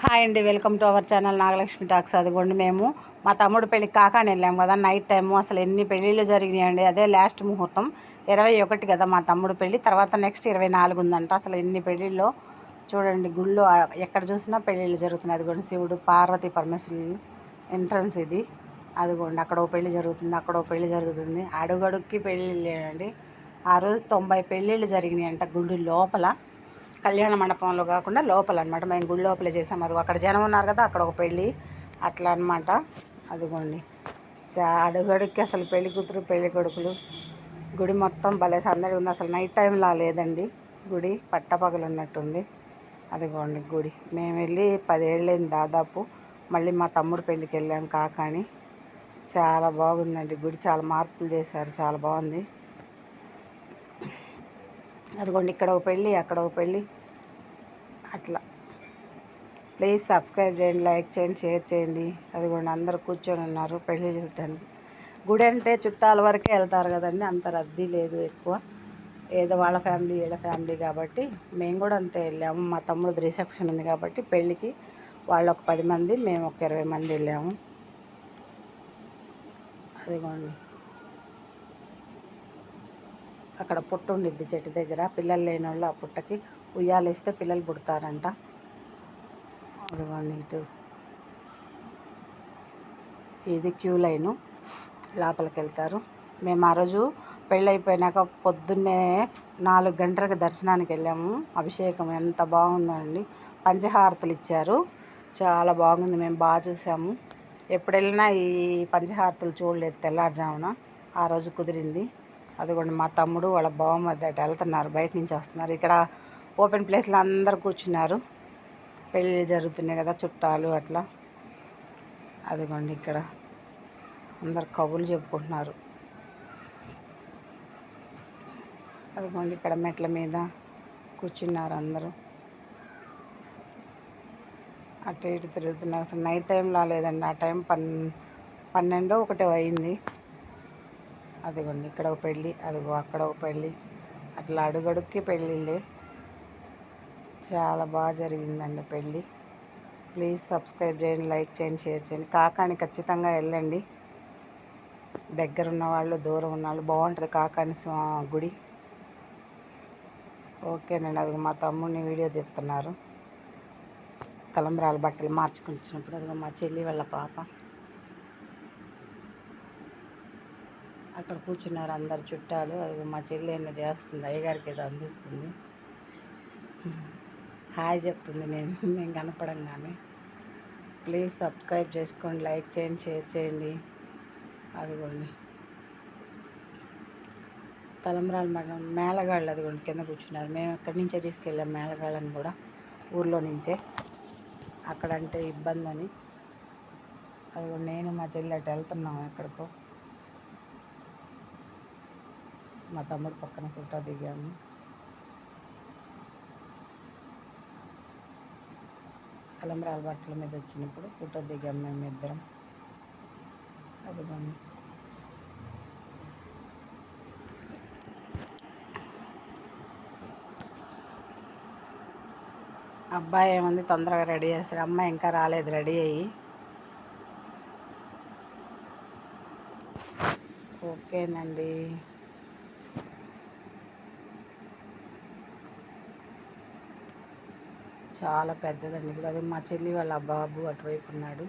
Hi అండి, welcome to our channel Nagalakshmi talks. అదిగోండి మేము మా తమ్ముడు పెళ్ళికి కాకాని వెళ్ళాము కదా, నైట్ టైము అసలు ఎన్ని పెళ్ళిళ్ళు జరిగినాయండి. అదే లాస్ట్ ముహూర్తం 21 కదా మా తమ్ముడు పెళ్ళి. తర్వాత నెక్స్ట్ 24 ఉందంట. అసలు ఎన్ని పెళ్ళిళ్ళు చూడండి. గుళ్ళు ఎక్కడ చూసినా పెళ్ళిళ్ళు జరుగుతున్నాయి. అదిగోండి శివుడు పార్వతీ పరమేశ్వరులు ఎంట్రన్స్ ఇది. అదిగోండి అక్కడ ఓ పెళ్ళి జరుగుతుంది, అక్కడ ఓ పెళ్ళి జరుగుతుంది. అడుగడుక్కి పెళ్ళిళ్ళేనండి. ఆ రోజు 90 పెళ్ళిళ్ళు జరిగినాయి అంట గుడి లోపల. కళ్యాణ మండపంలో కాకుండా లోపల అనమాట. మేము గుడి లోపలే చేసాము. అది అక్కడ జనం ఉన్నారు కదా, అక్కడ ఒక పెళ్ళి అట్లా అనమాట. అదిగోండి అడుగడుక్కి అసలు పెళ్లి కూతురు పెళ్లి కొడుకులు. గుడి మొత్తం భలే సందడి ఉంది. అసలు నైట్ టైంలా లేదండి, గుడి పట్టపగలు ఉన్నట్టుంది. అదిగోండి గుడి మేము వెళ్ళి 10 ఏళ్ళైంది దాదాపు. మళ్ళీ మా తమ్ముడు పెళ్ళికి వెళ్ళాం కాకాని. చాలా బాగుందండి గుడి, చాలా మార్పులు చేశారు, చాలా బాగుంది. అదిగోండి ఇక్కడ ఒక పెళ్ళి, అక్కడ ఒక పెళ్ళి అట్లా. ప్లీజ్ సబ్స్క్రైబ్ చేయండి, లైక్ చేయండి, షేర్ చేయండి. అదిగోండి అందరు కూర్చొని ఉన్నారు పెళ్ళి చూడటానికి. గుడి అంటే చుట్టాల వరకే వెళ్తారు కదండి, అంత రద్దీ లేదు ఎక్కువ. ఏదో వాళ్ళ ఫ్యామిలీ వీళ్ళ ఫ్యామిలీ కాబట్టి మేము కూడా అంతే వెళ్ళాము. మా తమ్ముడు రిసెప్షన్ ఉంది కాబట్టి పెళ్ళికి వాళ్ళు ఒక 10 మంది, మేము ఒక 20 మంది వెళ్ళాము. అదిగోండి అక్కడ పుట్ట ఉండిద్ది చెట్టు దగ్గర. పిల్లలు లేని వాళ్ళు ఆ పుట్టకి ఉయ్యాలేస్తే పిల్లలు పుడతారంట. అదిగోండి ఇటు ఇది క్యూ లైను, లోపలికి వెళ్తారు. మేము ఆ రోజు పెళ్ళి అయిపోయినాక పొద్దున్నే 4 గంటలకు దర్శనానికి వెళ్ళాము. అభిషేకం ఎంత బాగుందో అండి, పంచహారతులు ఇచ్చారు, చాలా బాగుంది. మేము బాగా చూసాము. ఎప్పుడు వెళ్ళినా ఈ పంచహారతులు చూడలేదు తెల్లారుజామున. ఆ రోజు కుదిరింది. అదిగోండి మా తమ్ముడు వాళ్ళ బావమరిది అటు వెళ్తున్నారు, బయట నుంచి వస్తున్నారు. ఇక్కడ ఓపెన్ ప్లేస్లో అందరు కూర్చున్నారు, పెళ్ళి జరుగుతున్నాయి కదా చుట్టాలు అట్లా. అదిగోండి ఇక్కడ అందరు కబుర్లు చెప్పుకుంటున్నారు. అదిగోండి ఇక్కడ మెట్ల మీద కూర్చున్నారు అందరూ, అటు ఇటు తిరుగుతున్నారు. అసలు నైట్ టైం రాలేదండి. ఆ టైం 12 1 అయింది. అదిగోండి ఇక్కడ ఒక పెళ్ళి, అదిగో అక్కడ ఒక పెళ్ళి, అట్లా అడుగడుక్కి పెళ్ళిళ్ళే. చాలా బాగా జరిగిందండి పెళ్ళి. ప్లీజ్ సబ్స్క్రైబ్ చేయండి, లైక్ చేయండి, షేర్ చేయండి. కాకాని ఖచ్చితంగా వెళ్ళండి. దగ్గర ఉన్నవాళ్ళు దూరం ఉన్నవాళ్ళు బాగుంటుంది కాకాని గుడి. ఓకేనండి. అది మా తమ్ముడిని వీడియో తీస్తున్నారు. తలంబ్రాల బట్టలు మార్చుకుంటున్నప్పుడు అదిగో మా చెల్లి వాళ్ళ పాప అక్కడ కూర్చున్నారు అందరు చుట్టాలు. అది మా చెల్లి ఏదో చేస్తుంది, అయ్యగారికి ఏదో అందిస్తుంది, హాయ్ చెప్తుంది. నేను కనపడంగానే. ప్లీజ్ సబ్స్క్రైబ్ చేసుకోండి, లైక్ చేయండి, షేర్ చేయండి. అదిగోండి తలంబ్రాల మేళగాళ్ళు అదిగోండి కింద కూర్చున్నారు. మేము ఎక్కడి నుంచే తీసుకెళ్ళాం మేళగాళ్ళని కూడా, ఊర్లో నుంచే. అక్కడంటే ఇబ్బంది అని అదిగోండి నేను మా చెల్లి అటు వెళ్తున్నాము ఎక్కడికో. మా తమ్ముడు పక్కన ఫోటో దిగాము. తలంబ్రాల బట్టల మీద వచ్చినప్పుడు ఫోటో దిగాము మేమిద్దరం. అదిగోండి అబ్బాయి ఏముంది తొందరగా రెడీ చేస్తాడు, అమ్మాయి ఇంకా రాలేదు రెడీ అయ్యి. ఓకేనండి. చాలా పెద్దదండి ఇప్పుడు. అది మా చెల్లి వాళ్ళ బాబు అటువైపు ఉన్నాడు.